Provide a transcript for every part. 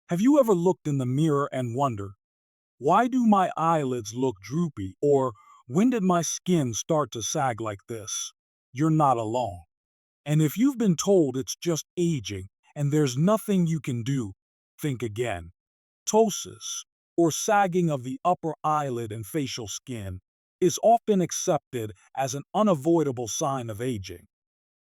Have you ever looked in the mirror and wondered, why do my eyelids look droopy? Or when did my skin start to sag like this? You're not alone. And if you've been told it's just aging and there's nothing you can do, think again. Ptosis, or sagging of the upper eyelid and facial skin, is often accepted as an unavoidable sign of aging.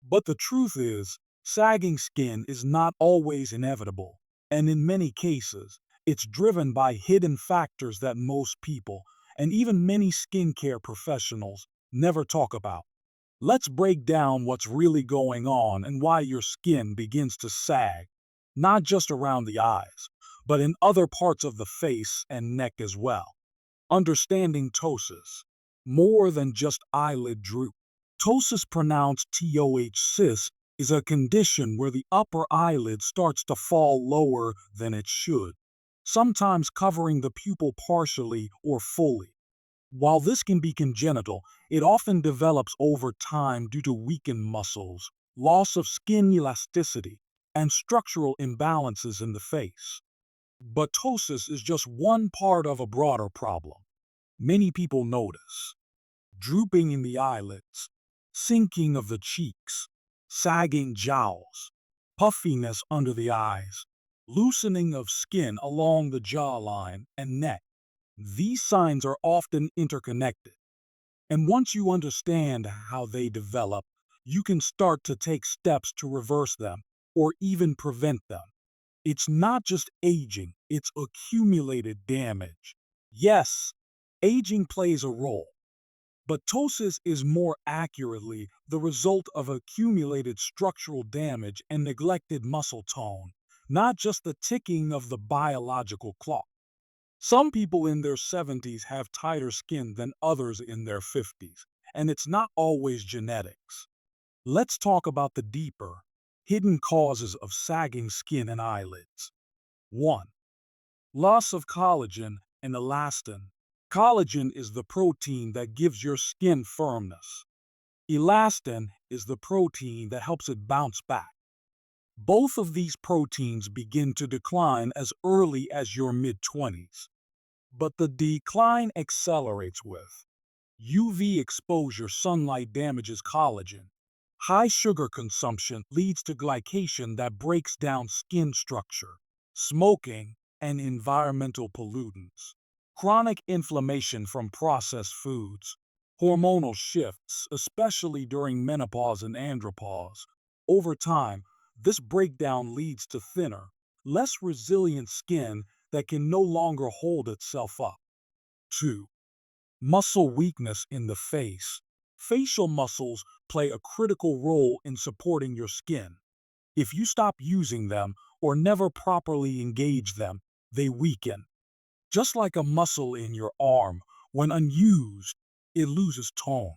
But the truth is, sagging skin is not always inevitable, and in many cases, it's driven by hidden factors that most people, and even many skincare professionals, never talk about. Let's break down what's really going on and why your skin begins to sag, not just around the eyes, but in other parts of the face and neck as well. Understanding ptosis, more than just eyelid droop. Ptosis, pronounced TOH, is a condition where the upper eyelid starts to fall lower than it should, sometimes covering the pupil partially or fully. While this can be congenital, it often develops over time due to weakened muscles, loss of skin elasticity, and structural imbalances in the face. But ptosis is just one part of a broader problem. Many people notice drooping in the eyelids, sinking of the cheeks, sagging jowls, puffiness under the eyes, loosening of skin along the jawline and neck. These signs are often interconnected, and once you understand how they develop, you can start to take steps to reverse them or even prevent them. It's not just aging, it's accumulated damage. Yes, aging plays a role, but ptosis is more accurately the result of accumulated structural damage and neglected muscle tone, not just the ticking of the biological clock. Some people in their 70s have tighter skin than others in their 50s, and it's not always genetics. Let's talk about the deeper, hidden causes of sagging skin and eyelids. 1. Loss of collagen and elastin. Collagen is the protein that gives your skin firmness. Elastin is the protein that helps it bounce back. Both of these proteins begin to decline as early as your mid-20s. But the decline accelerates with UV exposure. Sunlight damages collagen. High sugar consumption leads to glycation that breaks down skin structure. Smoking and environmental pollutants. Chronic inflammation from processed foods. Hormonal shifts, especially during menopause and andropause. Over time, this breakdown leads to thinner, less resilient skin that can no longer hold itself up. 2. Muscle weakness in the face. Facial muscles play a critical role in supporting your skin. If you stop using them or never properly engage them, they weaken. Just like a muscle in your arm, when unused, it loses tone.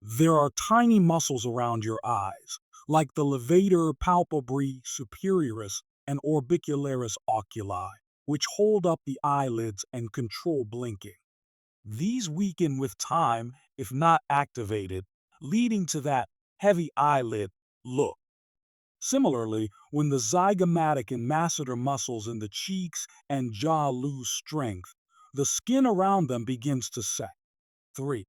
There are tiny muscles around your eyes, like the levator palpebrae superioris and orbicularis oculi, which hold up the eyelids and control blinking. These weaken with time if not activated, leading to that heavy eyelid look. Similarly, when the zygomatic and masseter muscles in the cheeks and jaw lose strength, the skin around them begins to sag. 3.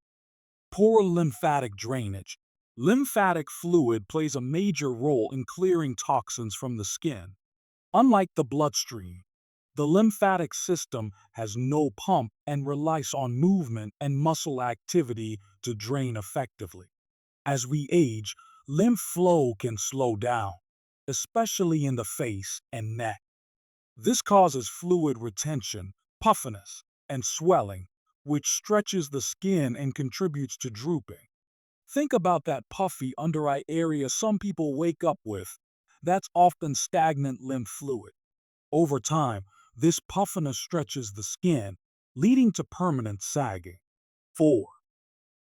Poor lymphatic drainage. Lymphatic fluid plays a major role in clearing toxins from the skin. Unlike the bloodstream, the lymphatic system has no pump and relies on movement and muscle activity to drain effectively. As we age, lymph flow can slow down, especially in the face and neck. This causes fluid retention, puffiness, and swelling, which stretches the skin and contributes to drooping. Think about that puffy under eye area some people wake up with. That's often stagnant lymph fluid. Over time, this puffiness stretches the skin, leading to permanent sagging. 4.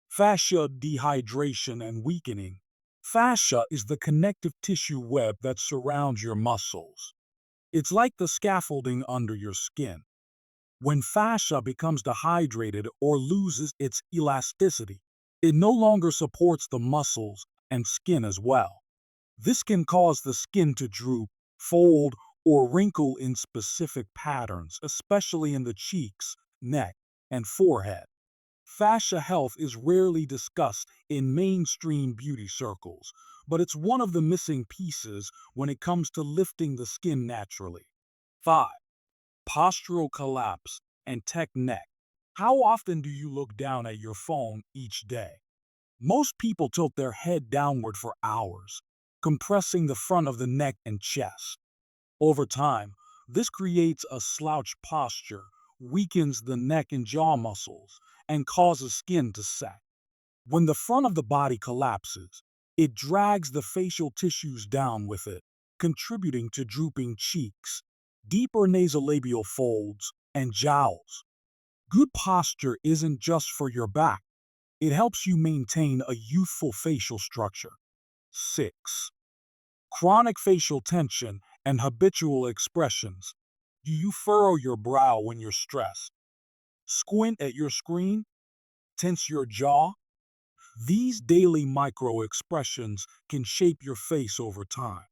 Fascia dehydration and weakening. Fascia is the connective tissue web that surrounds your muscles. It's like the scaffolding under your skin. When fascia becomes dehydrated or loses its elasticity, it no longer supports the muscles and skin as well. This can cause the skin to droop, fold, or wrinkle in specific patterns, especially in the cheeks, neck, and forehead. Fascia health is rarely discussed in mainstream beauty circles, but it's one of the missing pieces when it comes to lifting the skin naturally. 5. Postural collapse and tech neck. How often do you look down at your phone each day? Most people tilt their head downward for hours, compressing the front of the neck and chest. Over time, this creates a slouch posture, weakens the neck and jaw muscles, and causes skin to sag. When the front of the body collapses, it drags the facial tissues down with it, contributing to drooping cheeks, deeper nasolabial folds, and jowls. Good posture isn't just for your back, it helps you maintain a youthful facial structure. 6. Chronic facial tension and habitual expressions. Do you furrow your brow when you're stressed? Squint at your screen? Tense your jaw? These daily micro expressions can shape your face over time.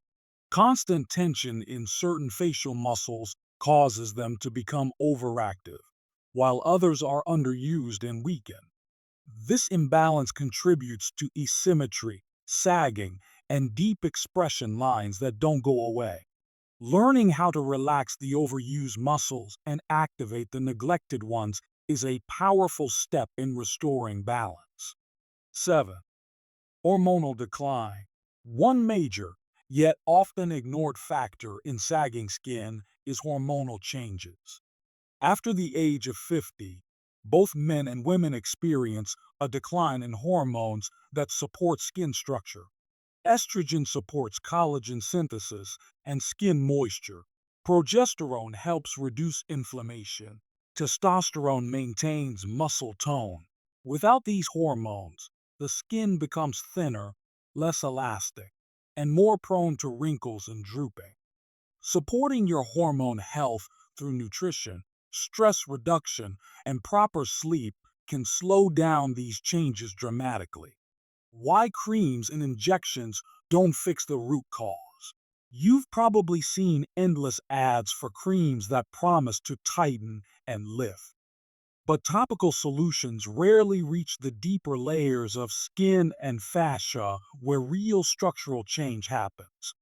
Constant tension in certain facial muscles causes them to become overactive, while others are underused and weaken. This imbalance contributes to asymmetry, sagging, and deep expression lines that don't go away. Learning how to relax the overused muscles and activate the neglected ones is a powerful step in restoring balance. 7. Hormonal decline. One major, yet often ignored factor in sagging skin is hormonal changes. After the age of 50, both men and women experience a decline in hormones that support skin structure. Estrogen supports collagen synthesis and skin moisture. Progesterone helps reduce inflammation. Testosterone maintains muscle tone. Without these hormones, the skin becomes thinner, less elastic, and more prone to wrinkles and drooping. Supporting your hormone health through nutrition, stress reduction, and proper sleep can slow down these changes dramatically. Why creams and injections don't fix the root cause. You've probably seen endless ads for creams that promise to tighten and lift. But topical solutions rarely reach the deeper layers of skin and fascia where real structural change happens.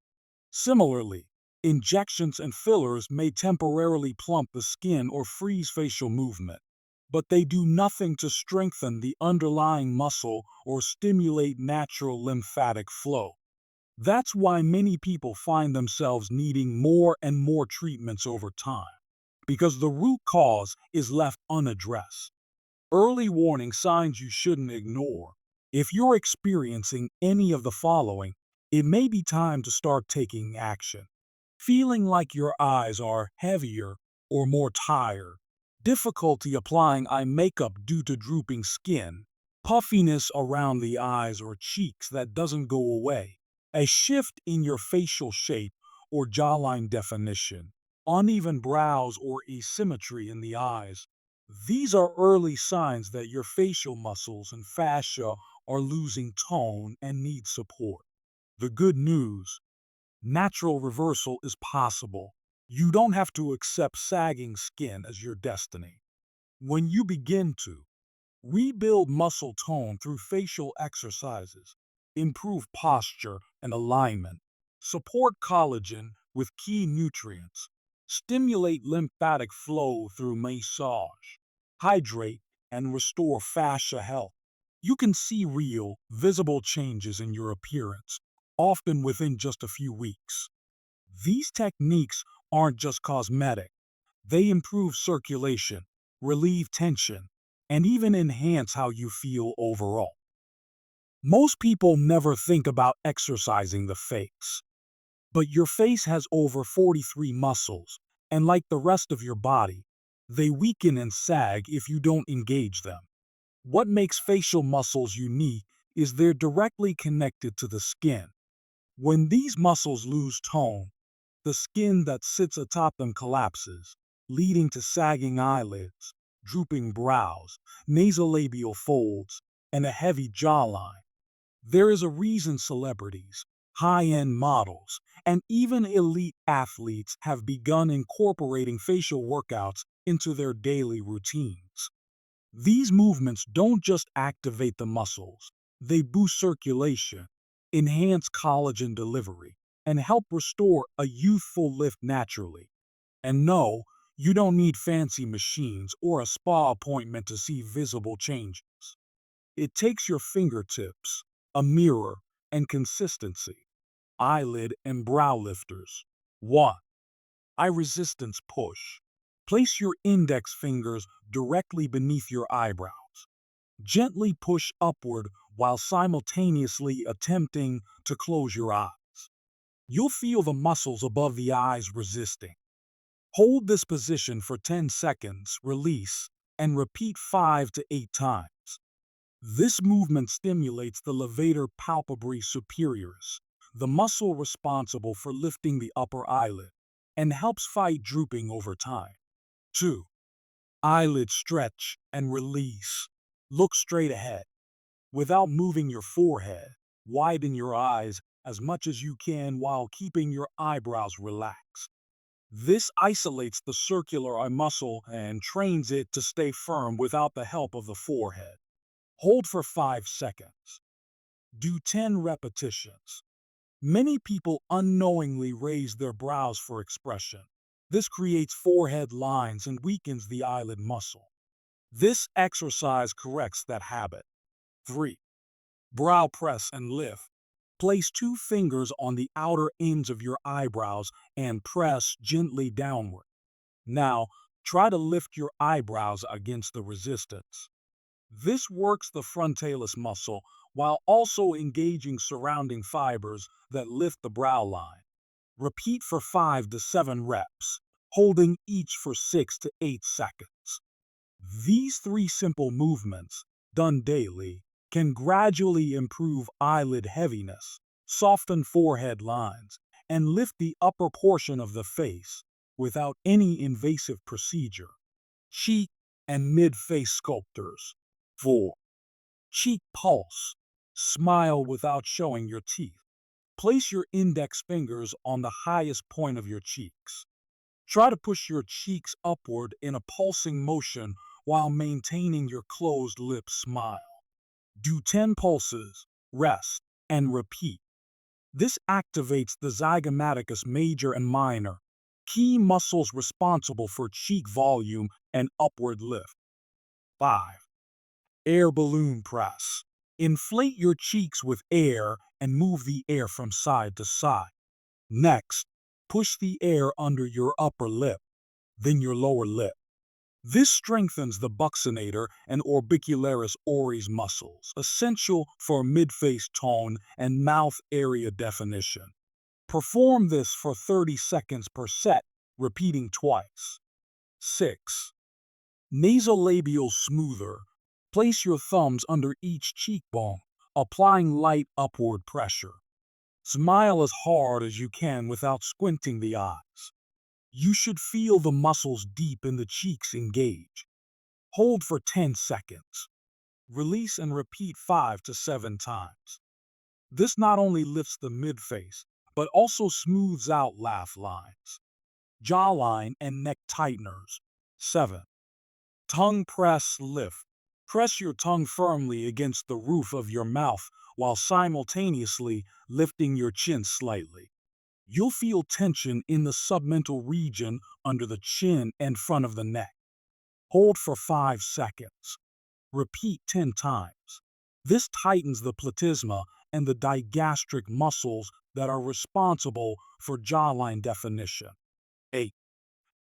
Similarly, injections and fillers may temporarily plump the skin or freeze facial movement, but they do nothing to strengthen the underlying muscle or stimulate natural lymphatic flow. That's why many people find themselves needing more and more treatments over time, because the root cause is left unaddressed. Early warning signs you shouldn't ignore. If you're experiencing any of the following, it may be time to start taking action. Feeling like your eyes are heavier or more tired, difficulty applying eye makeup due to drooping skin, puffiness around the eyes or cheeks that doesn't go away, a shift in your facial shape or jawline definition, uneven brows or asymmetry in the eyes. These are early signs that your facial muscles and fascia are losing tone and need support. The good news: natural reversal is possible. You don't have to accept sagging skin as your destiny. When you begin to rebuild muscle tone through facial exercises, improve posture and alignment, support collagen with key nutrients, stimulate lymphatic flow through massage, hydrate, and restore fascia health, you can see real, visible changes in your appearance, often within just a few weeks. These techniques aren't just cosmetic, they improve circulation, relieve tension, and even enhance how you feel overall. Most people never think about exercising the face, but your face has over 43 muscles, and like the rest of your body, they weaken and sag if you don't engage them. What makes facial muscles unique is they're directly connected to the skin. When these muscles lose tone, the skin that sits atop them collapses, leading to sagging eyelids, drooping brows, nasolabial folds, and a heavy jawline. There is a reason celebrities, high-end models, And even elite athletes have begun incorporating facial workouts into their daily routines. These movements don't just activate the muscles, they boost circulation, enhance collagen delivery, and help restore a youthful lift naturally. And no, you don't need fancy machines or a spa appointment to see visible changes. It takes your fingertips, a mirror, and consistency. Eyelid and brow lifters. 1. Eye resistance push. Place your index fingers directly beneath your eyebrows. Gently push upward while simultaneously attempting to close your eyes. You'll feel the muscles above the eyes resisting. Hold this position for 10 seconds, release, and repeat 5 to 8 times. This movement stimulates the levator palpebrae superioris, the muscle responsible for lifting the upper eyelid, and helps fight drooping over time. 2. Eyelid stretch and release. Look straight ahead. Without moving your forehead, widen your eyes as much as you can while keeping your eyebrows relaxed. This isolates the circular eye muscle and trains it to stay firm without the help of the forehead. Hold for 5 seconds. Do 10 repetitions. Many people unknowingly raise their brows for expression. This creates forehead lines and weakens the eyelid muscle. This exercise corrects that habit. 3. Brow press and lift. Place 2 fingers on the outer ends of your eyebrows and press gently downward. Now, try to lift your eyebrows against the resistance. This works the frontalis muscle while also engaging surrounding fibers that lift the brow line. Repeat for 5 to 7 reps, holding each for 6 to 8 seconds. These 3 simple movements, done daily, can gradually improve eyelid heaviness, soften forehead lines, and lift the upper portion of the face without any invasive procedure. Cheek and mid-face sculptors. 4. Cheek pulse. Smile without showing your teeth. Place your index fingers on the highest point of your cheeks. Try to push your cheeks upward in a pulsing motion while maintaining your closed lip smile. Do 10 pulses, rest, and repeat. This activates the zygomaticus major and minor, key muscles responsible for cheek volume and upward lift. 5. Air balloon press. Inflate your cheeks with air and move the air from side to side. Next, push the air under your upper lip, then your lower lip. This strengthens the buccinator and orbicularis oris muscles, essential for mid-face tone and mouth area definition. Perform this for 30 seconds per set, repeating twice. 6. Nasolabial smoother. Place your thumbs under each cheekbone, applying light upward pressure. Smile as hard as you can without squinting the eyes. You should feel the muscles deep in the cheeks engage. Hold for 10 seconds. Release and repeat 5 to 7 times. This not only lifts the midface, but also smooths out laugh lines. Jawline and neck tighteners. 7. Tongue press lift. Press your tongue firmly against the roof of your mouth while simultaneously lifting your chin slightly. You'll feel tension in the submental region under the chin and front of the neck. Hold for 5 seconds. Repeat 10 times. This tightens the platysma and the digastric muscles that are responsible for jawline definition. 8.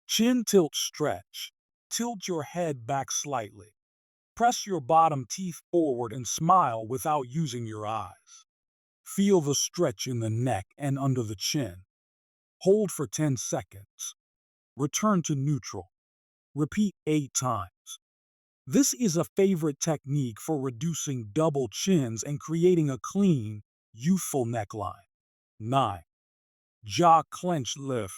Chin tilt stretch. Tilt your head back slightly. Press your bottom teeth forward and smile without using your eyes. Feel the stretch in the neck and under the chin. Hold for 10 seconds. Return to neutral. Repeat 8 times. This is a favorite technique for reducing double chins and creating a clean, youthful neckline. 9. Jaw clench lift.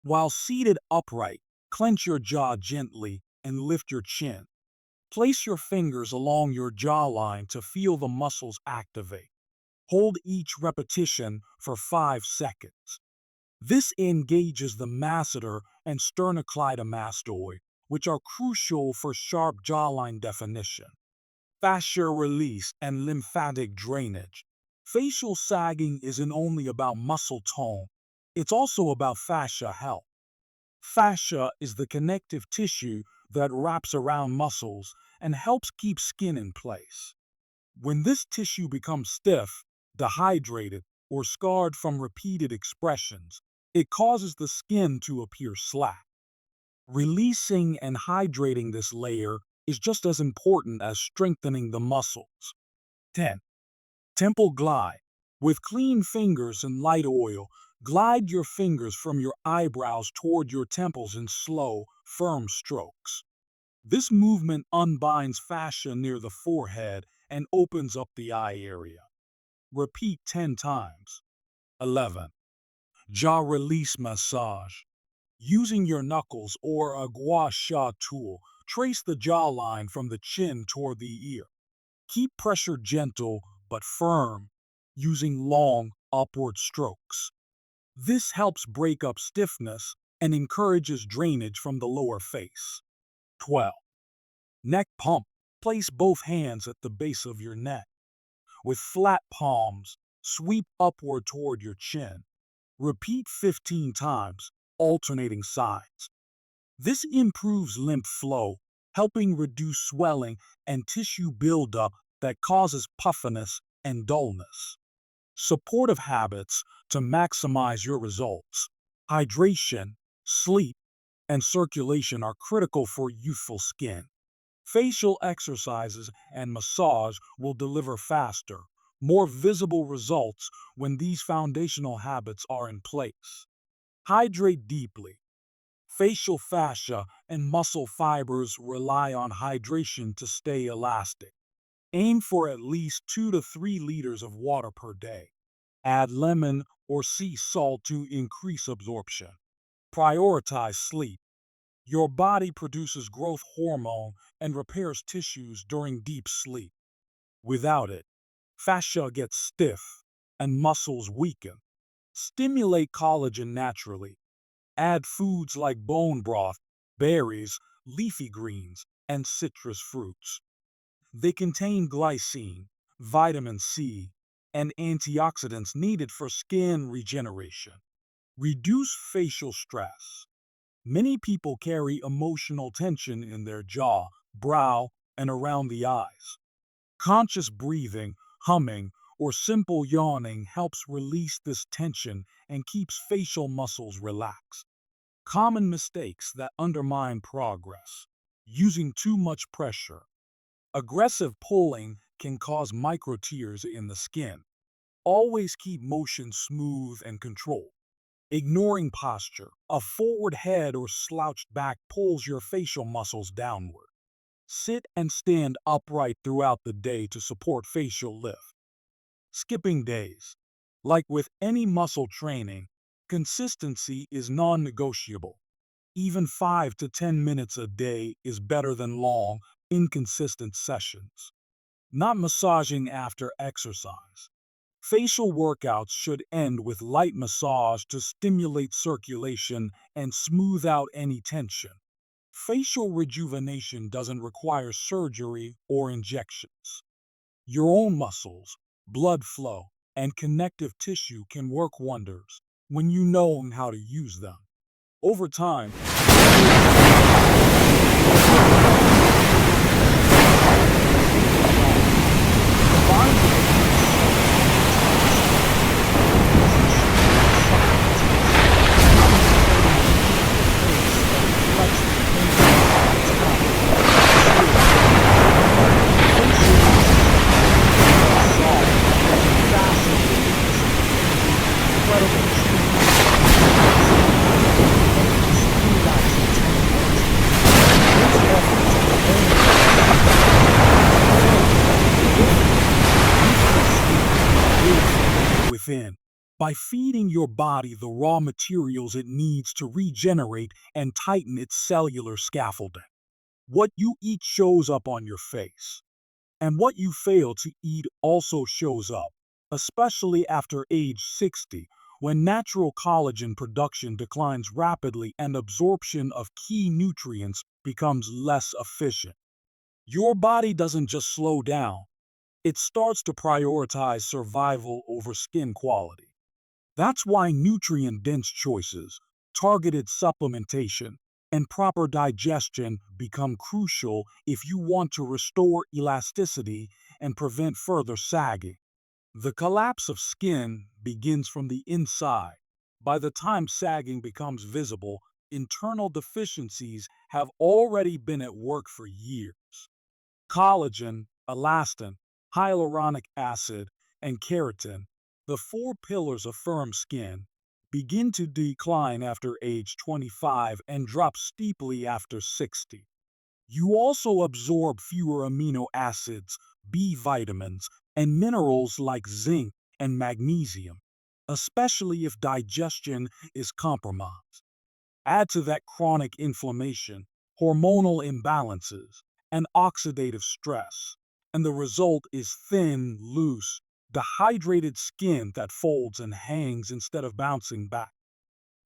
While seated upright, clench your jaw gently and lift your chin. Place your fingers along your jawline to feel the muscles activate. Hold each repetition for 5 seconds. This engages the masseter and sternocleidomastoid, which are crucial for sharp jawline definition. Fascia release and lymphatic drainage. Facial sagging isn't only about muscle tone, it's also about fascia health. Fascia is the connective tissue that wraps around muscles and helps keep skin in place. When this tissue becomes stiff, dehydrated, or scarred from repeated expressions, it causes the skin to appear slack. Releasing and hydrating this layer is just as important as strengthening the muscles. 10. Temple glide. With clean fingers and light oil, glide your fingers from your eyebrows toward your temples in slow, firm strokes. This movement unbinds fascia near the forehead and opens up the eye area. Repeat 10 times. 11. Jaw release massage. Using your knuckles or a gua sha tool, trace the jawline from the chin toward the ear. Keep pressure gentle but firm, using long, upward strokes. This helps break up stiffness and encourages drainage from the lower face. 12. Neck pump. Place both hands at the base of your neck. With flat palms, sweep upward toward your chin. Repeat 15 times, alternating sides. This improves lymph flow, helping reduce swelling and tissue buildup that causes puffiness and dullness. Supportive habits to maximize your results. Hydration, sleep, and circulation are critical for youthful skin. Facial exercises and massage will deliver faster, more visible results when these foundational habits are in place. Hydrate deeply. Facial fascia and muscle fibers rely on hydration to stay elastic. Aim for at least 2 to 3 liters of water per day. Add lemon or sea salt to increase absorption. Prioritize sleep. Your body produces growth hormone and repairs tissues during deep sleep. Without it, fascia gets stiff and muscles weaken. Stimulate collagen naturally. Add foods like bone broth, berries, leafy greens, and citrus fruits. They contain glycine, vitamin C, and antioxidants needed for skin regeneration. Reduce facial stress. Many people carry emotional tension in their jaw, brow, and around the eyes. Conscious breathing, humming, or simple yawning helps release this tension and keeps facial muscles relaxed. Common mistakes that undermine progress. Using too much pressure. Aggressive pulling can cause micro tears in the skin. Always keep motion smooth and controlled. Ignoring posture. A forward head or slouched back pulls your facial muscles downward. Sit and stand upright throughout the day to support facial lift. Skipping days. Like with any muscle training, consistency is non-negotiable. Even 5 to 10 minutes a day is better than long, inconsistent sessions. Not massaging after exercise. Facial workouts should end with light massage to stimulate circulation and smooth out any tension. Facial rejuvenation doesn't require surgery or injections. Your own muscles, blood flow, and connective tissue can work wonders when you know how to use them. Over time, within. By feeding your body the raw materials it needs to regenerate and tighten its cellular scaffolding. What you eat shows up on your face, and what you fail to eat also shows up, especially after age 60, when natural collagen production declines rapidly and absorption of key nutrients becomes less efficient. Your body doesn't just slow down, it starts to prioritize survival over skin quality. That's why nutrient-dense choices, targeted supplementation, and proper digestion become crucial if you want to restore elasticity and prevent further sagging. The collapse of skin begins from the inside. By the time sagging becomes visible, internal deficiencies have already been at work for years. Collagen, elastin, hyaluronic acid, and keratin, the four pillars of firm skin, begin to decline after age 25 and drop steeply after 60. You also absorb fewer amino acids, B vitamins, and minerals like zinc and magnesium, especially if digestion is compromised. Add to that chronic inflammation, hormonal imbalances, and oxidative stress, and the result is thin, loose, dehydrated skin that folds and hangs instead of bouncing back.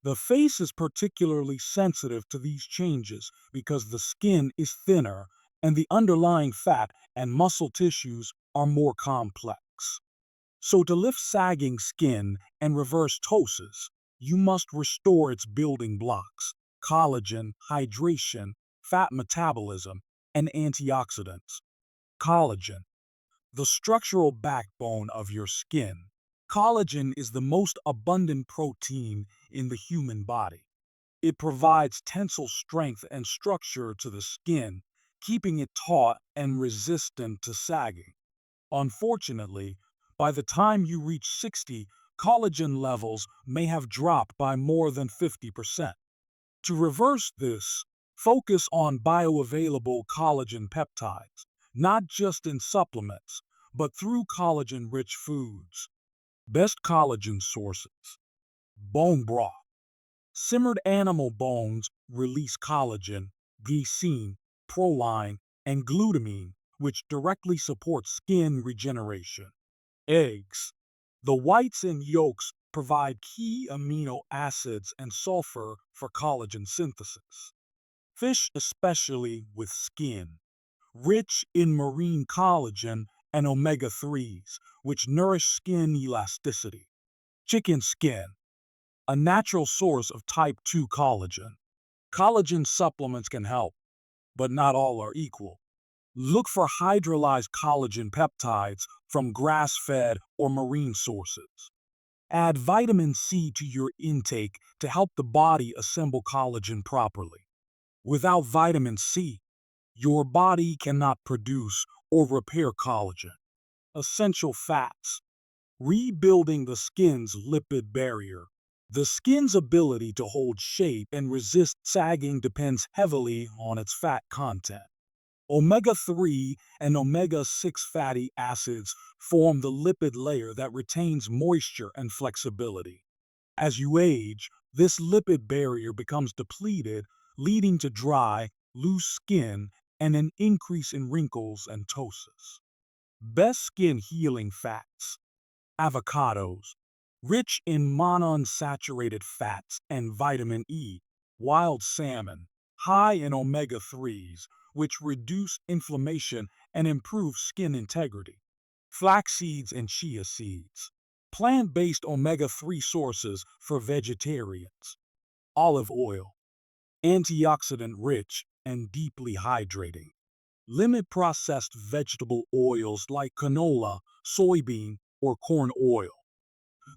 The face is particularly sensitive to these changes because the skin is thinner and the underlying fat and muscle tissues are more complex. So to lift sagging skin and reverse ptosis, you must restore its building blocks: collagen, hydration, fat metabolism, and antioxidants. Collagen, the structural backbone of your skin. Collagen is the most abundant protein in the human body. It provides tensile strength and structure to the skin, keeping it taut and resistant to sagging. Unfortunately, by the time you reach 60, collagen levels may have dropped by more than 50%. To reverse this, focus on bioavailable collagen peptides, not just in supplements, but through collagen-rich foods. Best collagen sources: bone broth. Simmered animal bones release collagen, glycine, proline, and glutamine, which directly support skin regeneration. Eggs. The whites and yolks provide key amino acids and sulfur for collagen synthesis. Fish, especially with skin, rich in marine collagen and omega-3s, which nourish skin elasticity. Chicken skin, a natural source of type 2 collagen. Collagen supplements can help, but not all are equal. Look for hydrolyzed collagen peptides from grass-fed or marine sources. Add vitamin C to your intake to help the body assemble collagen properly. Without vitamin C, your body cannot produce or repair collagen. Essential fats. Rebuilding the skin's lipid barrier. The skin's ability to hold shape and resist sagging depends heavily on its fat content. Omega-3 and omega-6 fatty acids form the lipid layer that retains moisture and flexibility. As you age, this lipid barrier becomes depleted, leading to dry, loose skin and an increase in wrinkles and ptosis. Best skin healing fats. Avocados, rich in monounsaturated fats and vitamin E. Wild salmon, high in omega-3s, which reduce inflammation and improve skin integrity. Flax seeds and chia seeds, plant-based omega-3 sources for vegetarians. Olive oil, antioxidant-rich and deeply hydrating. Limit processed vegetable oils like canola, soybean, or corn oil.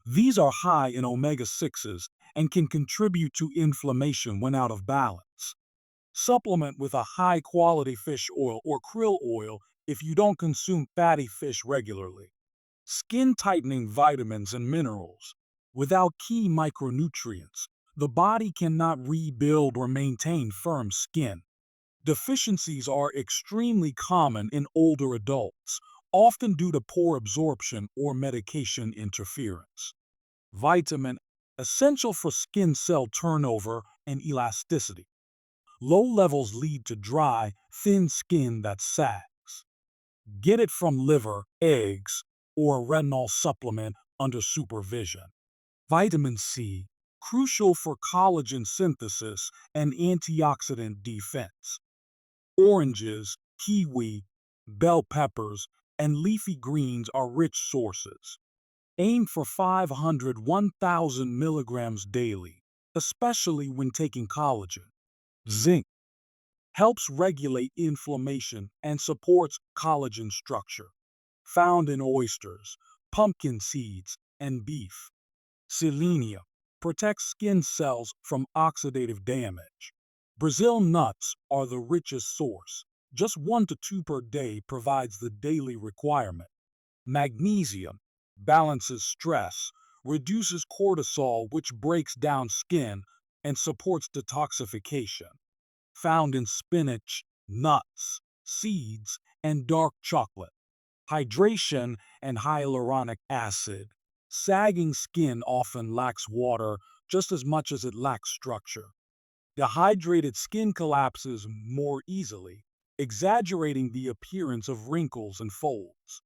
These are high in omega-6s and can contribute to inflammation when out of balance. Supplement with a high-quality fish oil or krill oil if you don't consume fatty fish regularly. Skin-tightening vitamins and minerals. Without key micronutrients, the body cannot rebuild or maintain firm skin. Deficiencies are extremely common in older adults, often due to poor absorption or medication interference. Vitamin, essential for skin cell turnover and elasticity. Low levels lead to dry, thin skin that sags. Get it from liver, eggs, or a retinol supplement under supervision. Vitamin C, crucial for collagen synthesis and antioxidant defense. Oranges, kiwi, bell peppers, and leafy greens are rich sources. Aim for 500-1,000 milligrams daily, especially when taking collagen. Zinc helps regulate inflammation and supports collagen structure, found in oysters, pumpkin seeds, and beef. Selenium protects skin cells from oxidative damage. Brazil nuts are the richest source. Just 1 to 2 per day provides the daily requirement. Magnesium balances stress, reduces cortisol, which breaks down skin, and supports detoxification. Found in spinach, nuts, seeds, and dark chocolate. Hydration and hyaluronic acid. Sagging skin often lacks water just as much as it lacks structure. Dehydrated skin collapses more easily, exaggerating the appearance of wrinkles and folds.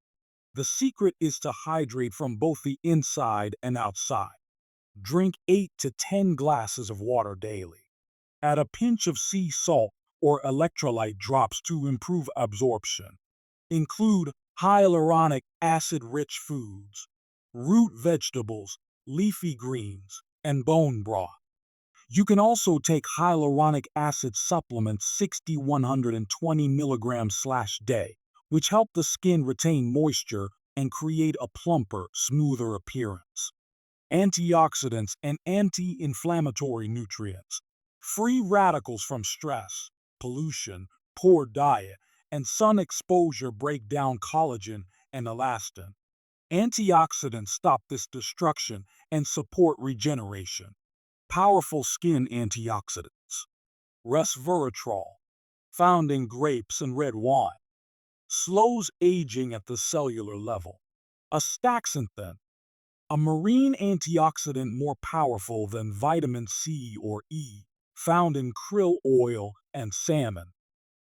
The secret is to hydrate from both the inside and outside. Drink 8 to 10 glasses of water daily. Add a pinch of sea salt or electrolyte drops to improve absorption. Include hyaluronic acid-rich foods, root vegetables, leafy greens, and bone broth. You can also take hyaluronic acid supplements 60-120 milligrams/day, which help the skin retain moisture and create a plumper, smoother appearance. Antioxidants and anti-inflammatory nutrients. Free radicals from stress, pollution, poor diet, and sun exposure break down collagen and elastin. Antioxidants stop this destruction and support regeneration. Powerful skin antioxidants. Resveratrol, found in grapes and red wine, slows aging at the cellular level. Astaxanthin, a marine antioxidant more powerful than vitamin C or E, found in krill oil and salmon.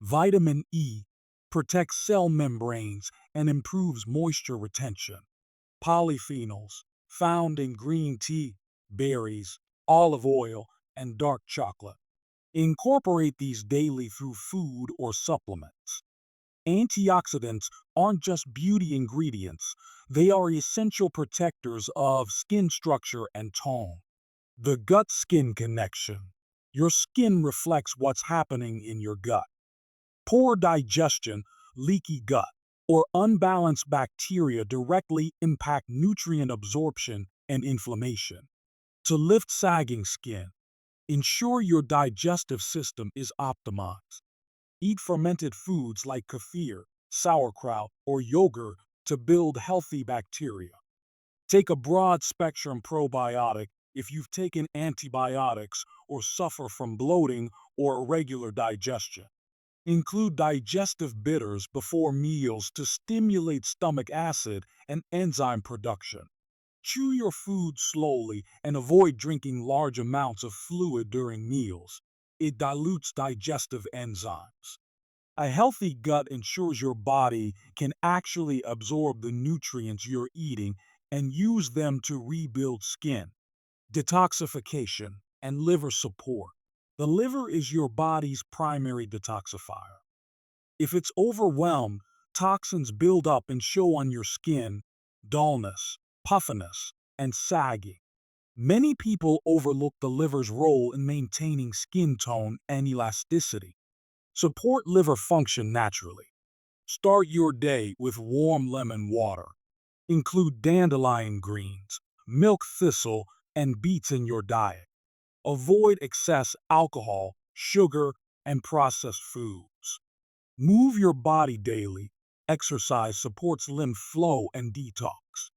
Vitamin E protects cell membranes and improves moisture retention. Polyphenols, found in green tea, berries, olive oil, and dark chocolate. Incorporate these daily through food or supplements. Antioxidants aren't just beauty ingredients, they are essential protectors of skin structure and tone. The gut-skin connection. Your skin reflects what's happening in your gut. Poor digestion, leaky gut, or unbalanced bacteria directly impact nutrient absorption and inflammation. To lift sagging skin, ensure your digestive system is optimized. Eat fermented foods like kefir, sauerkraut, or yogurt to build healthy bacteria. Take a broad-spectrum probiotic if you've taken antibiotics or suffer from bloating or irregular digestion. Include digestive bitters before meals to stimulate stomach acid and enzyme production. Chew your food slowly and avoid drinking large amounts of fluid during meals. It dilutes digestive enzymes. A healthy gut ensures your body can actually absorb the nutrients you're eating and use them to rebuild skin. Detoxification and liver support. The liver is your body's primary detoxifier. If it's overwhelmed, toxins build up and show on your skin, dullness, puffiness, and sagging. Many people overlook the liver's role in maintaining skin tone and elasticity. Support liver function naturally. Start your day with warm lemon water. Include dandelion greens, milk thistle, and beets in your diet. Avoid excess alcohol, sugar, and processed foods. Move your body daily. Exercise supports lymph flow and detox.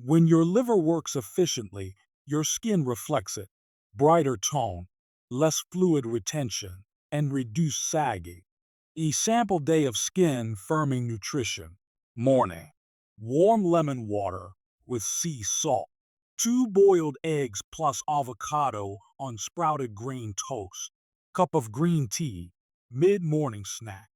When your liver works efficiently, your skin reflects it. Brighter tone, less fluid retention, and reduced sagging. A sample day of skin firming nutrition. Morning. Warm lemon water with sea salt. 2 boiled eggs plus avocado on sprouted grain toast. Cup of green tea. Mid-morning snack.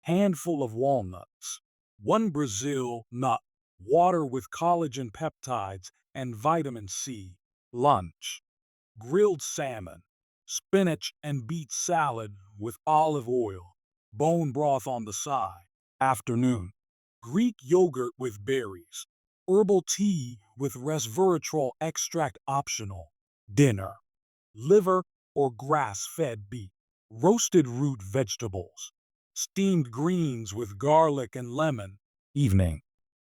Handful of walnuts. 1 Brazil nut. Water with collagen peptides and vitamin C. Lunch: grilled salmon, spinach and beet salad with olive oil, bone broth on the side. Afternoon: Greek yogurt with berries, herbal tea with resveratrol extract optional. Dinner: liver or grass-fed beef, roasted root vegetables, steamed greens with garlic and lemon. Evening: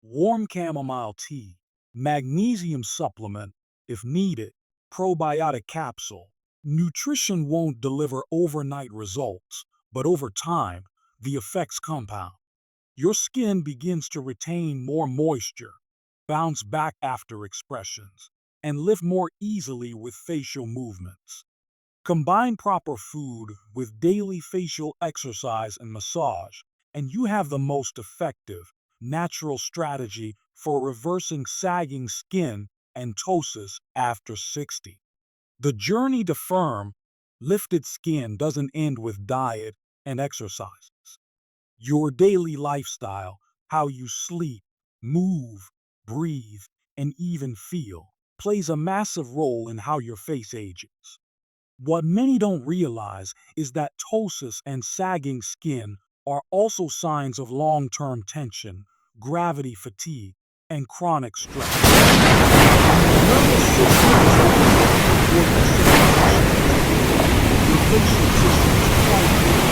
warm chamomile tea, magnesium supplement if needed, probiotic capsule. Nutrition won't deliver overnight results, but over time, the effects compound. Your skin begins to retain more moisture, bounce back after expressions, and lift more easily with facial movements. Combine proper food with daily facial exercise and massage, and you have the most effective, natural strategy for reversing sagging skin and ptosis after 60. The journey to firm, lifted skin doesn't end with diet and exercises. Your daily lifestyle, how you sleep, move, breathe, and even feel, plays a massive role in how your face ages. What many don't realize is that ptosis and sagging skin are also signs of long-term tension, gravity fatigue, and chronic stress. Nervous system is your facial tissue is quite big,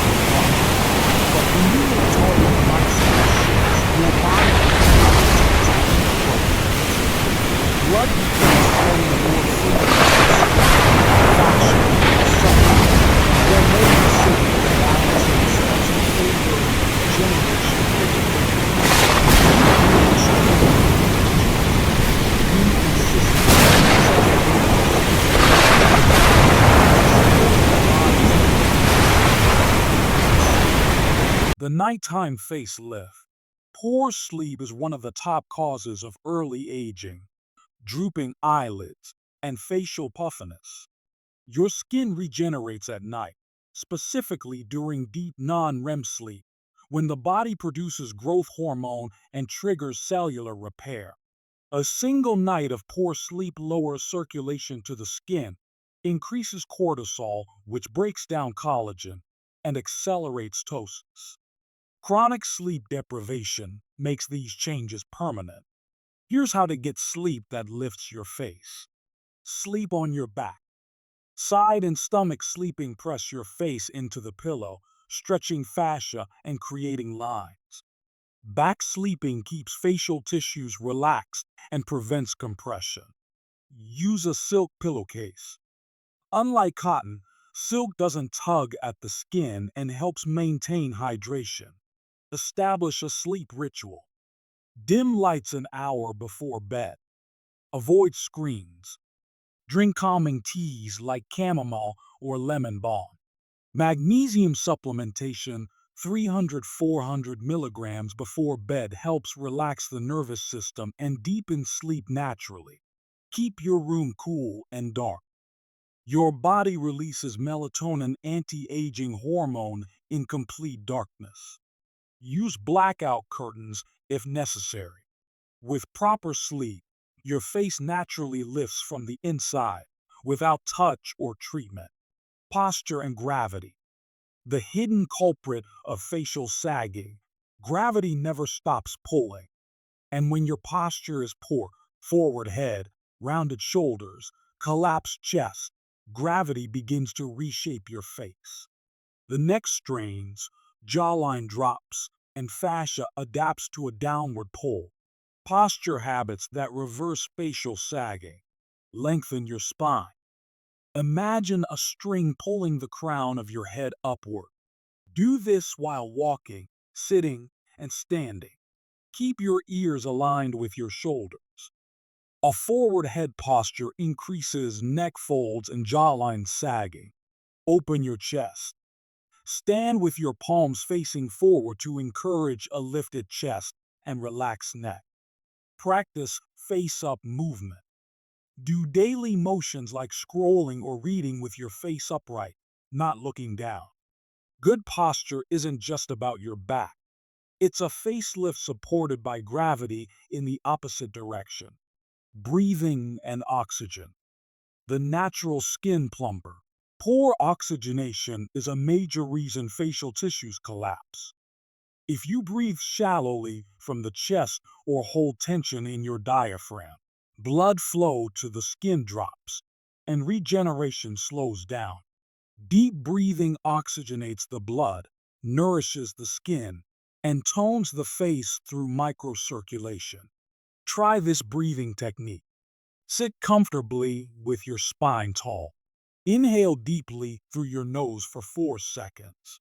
but when you make target lifestyle shifts, your body blood begins flowing more freely, the nighttime facelift. Poor sleep is one of the top causes of early aging, drooping eyelids, and facial puffiness. Your skin regenerates at night, specifically during deep non-REM sleep, when the body produces growth hormone and triggers cellular repair. A single night of poor sleep lowers circulation to the skin, increases cortisol, which breaks down collagen, and accelerates ptosis. Chronic sleep deprivation makes these changes permanent. Here's how to get sleep that lifts your face. Sleep on your back. Side and stomach sleeping press your face into the pillow, stretching fascia and creating lines. Back sleeping keeps facial tissues relaxed and prevents compression. Use a silk pillowcase. Unlike cotton, silk doesn't tug at the skin and helps maintain hydration. Establish a sleep ritual. Dim lights an hour before bed. Avoid screens. Drink calming teas like chamomile or lemon balm. Magnesium supplementation 300-400 milligrams before bed helps relax the nervous system and deepen sleep naturally. Keep your room cool and dark. Your body releases melatonin anti-aging hormone in complete darkness. Use blackout curtains if necessary. With proper sleep, your face naturally lifts from the inside without touch or treatment. Posture and gravity. The hidden culprit of facial sagging. Gravity never stops pulling. And when your posture is poor, forward head, rounded shoulders, collapsed chest, gravity begins to reshape your face. The neck strains, jawline drops, and fascia adapts to a downward pull. Posture habits that reverse facial sagging. Lengthen your spine. Imagine a string pulling the crown of your head upward. Do this while walking, sitting, and standing. Keep your ears aligned with your shoulders. A forward head posture increases neck folds and jawline sagging. Open your chest. Stand with your palms facing forward to encourage a lifted chest and relaxed neck. Practice face-up movement. Do daily motions like scrolling or reading with your face upright, not looking down. Good posture isn't just about your back. It's a facelift supported by gravity in the opposite direction. Breathing and oxygen. The natural skin plumber. Poor oxygenation is a major reason facial tissues collapse. If you breathe shallowly from the chest or hold tension in your diaphragm, blood flow to the skin drops and regeneration slows down. Deep breathing oxygenates the blood, nourishes the skin, and tones the face through microcirculation. Try this breathing technique. Sit comfortably with your spine tall. Inhale deeply through your nose for 4 seconds.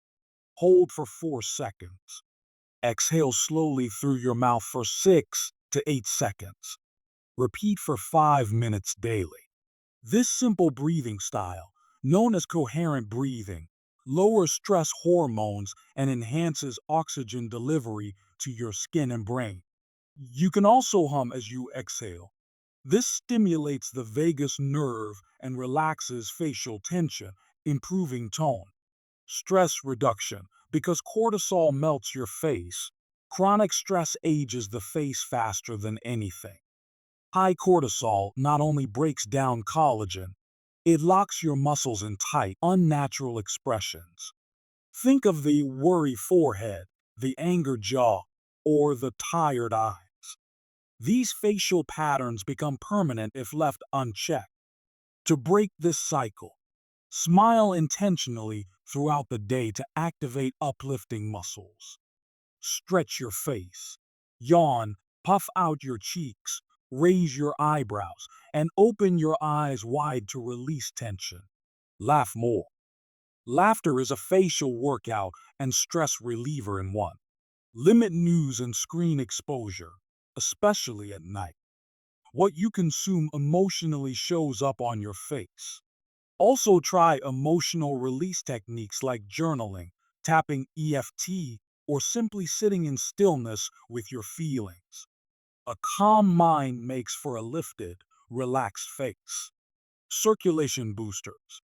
Hold for 4 seconds. Exhale slowly through your mouth for 6 to 8 seconds. Repeat for 5 minutes daily. This simple breathing style, known as coherent breathing, lowers stress hormones and enhances oxygen delivery to your skin and brain. You can also hum as you exhale. This stimulates the vagus nerve and relaxes facial tension, improving tone. Stress reduction. Because cortisol melts your face, chronic stress ages the face faster than anything. High cortisol not only breaks down collagen, it locks your muscles in tight, unnatural expressions. Think of the worry forehead, the anger jaw, or the tired eye. These facial patterns become permanent if left unchecked. To break this cycle, smile intentionally throughout the day to activate uplifting muscles. Stretch your face. Yawn, puff out your cheeks, raise your eyebrows, and open your eyes wide to release tension. Laugh more. Laughter is a facial workout and stress reliever in one. Limit news and screen exposure, especially at night. What you consume emotionally shows up on your face. Also try emotional release techniques like journaling, tapping EFT, or simply sitting in stillness with your feelings. A calm mind makes for a lifted, relaxed face. Circulation boosters.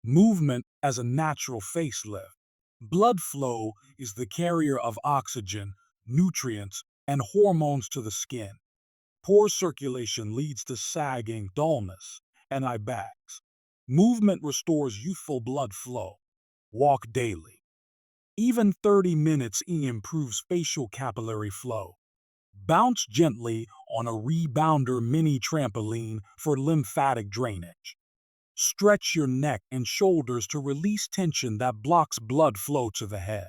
Movement as a natural facelift. Blood flow is the carrier of oxygen, nutrients, and hormones to the skin. Poor circulation leads to sagging, dullness, and eye bags. Movement restores youthful blood flow. Walk daily. Even 30 minutes improves facial capillary flow. Bounce gently on a rebounder mini trampoline for lymphatic drainage. Stretch your neck and shoulders to release tension that blocks blood flow to the head.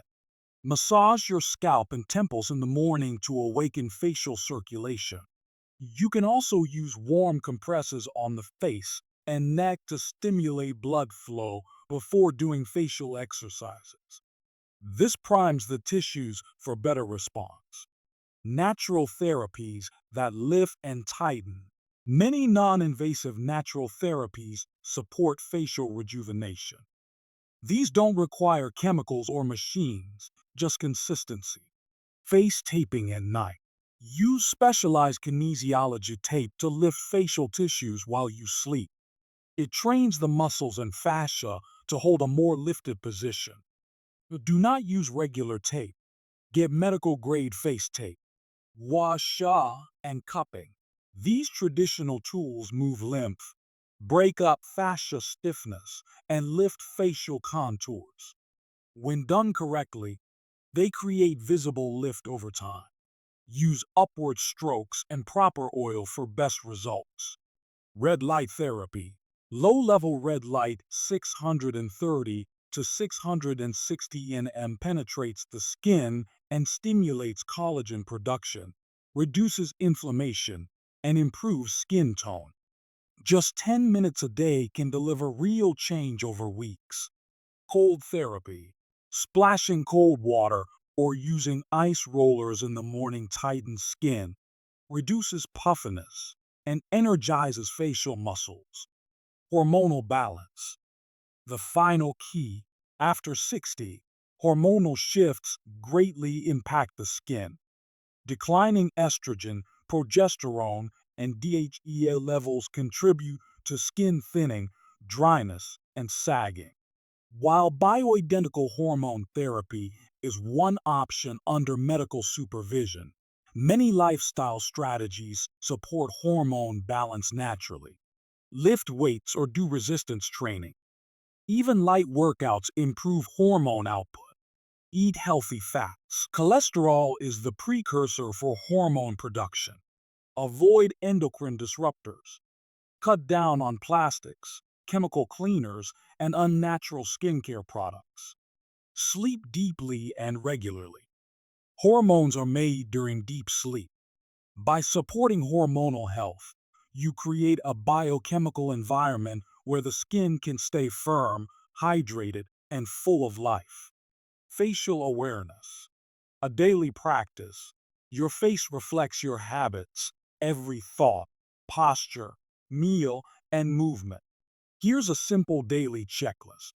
Massage your scalp and temples in the morning to awaken facial circulation. You can also use warm compresses on the face and neck to stimulate blood flow before doing facial exercises. This primes the tissues for better response. Natural therapies that lift and tighten. Many non-invasive natural therapies support facial rejuvenation. These don't require chemicals or machines, just consistency. Face taping at night. Use specialized kinesiology tape to lift facial tissues while you sleep. It trains the muscles and fascia to hold a more lifted position. Do not use regular tape. Get medical-grade face tape. Wash and cupping. These traditional tools move lymph, break up fascia stiffness, and lift facial contours. When done correctly, they create visible lift over time. Use upward strokes and proper oil for best results. Red light therapy. Low-level red light 630 to 660 nm penetrates the skin and stimulates collagen production, reduces inflammation, and improves skin tone. Just 10 minutes a day can deliver real change over weeks. Cold therapy. Splashing cold water or using ice rollers in the morning tightens skin, reduces puffiness, and energizes facial muscles. Hormonal balance. The final key. After 60, hormonal shifts greatly impact the skin. Declining estrogen, progesterone, and DHEA levels contribute to skin thinning, dryness, and sagging. While bioidentical hormone therapy is one option under medical supervision, many lifestyle strategies support hormone balance naturally. Lift weights or do resistance training. Even light workouts improve hormone output. Eat healthy fats. Cholesterol is the precursor for hormone production. Avoid endocrine disruptors. Cut down on plastics, chemical cleaners, and unnatural skincare products. Sleep deeply and regularly. Hormones are made during deep sleep. By supporting hormonal health, you create a biochemical environment where the skin can stay firm, hydrated, and full of life. Facial awareness. A daily practice. Your face reflects your habits, every thought, posture, meal, and movement. Here's a simple daily checklist.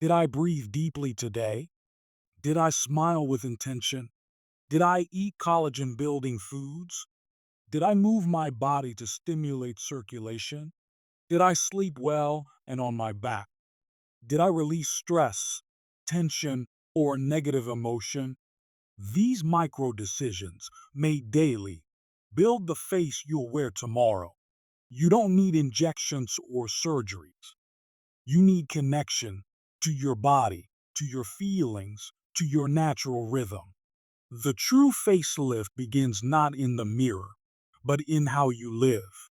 Did I breathe deeply today? Did I smile with intention? Did I eat collagen building foods? Did I move my body to stimulate circulation? Did I sleep well and on my back? Did I release stress, tension, or negative emotion? These micro decisions, made daily, build the face you'll wear tomorrow. You don't need injections or surgeries. You need connection to your body, to your feelings, to your natural rhythm. The true facelift begins not in the mirror, but in how you live.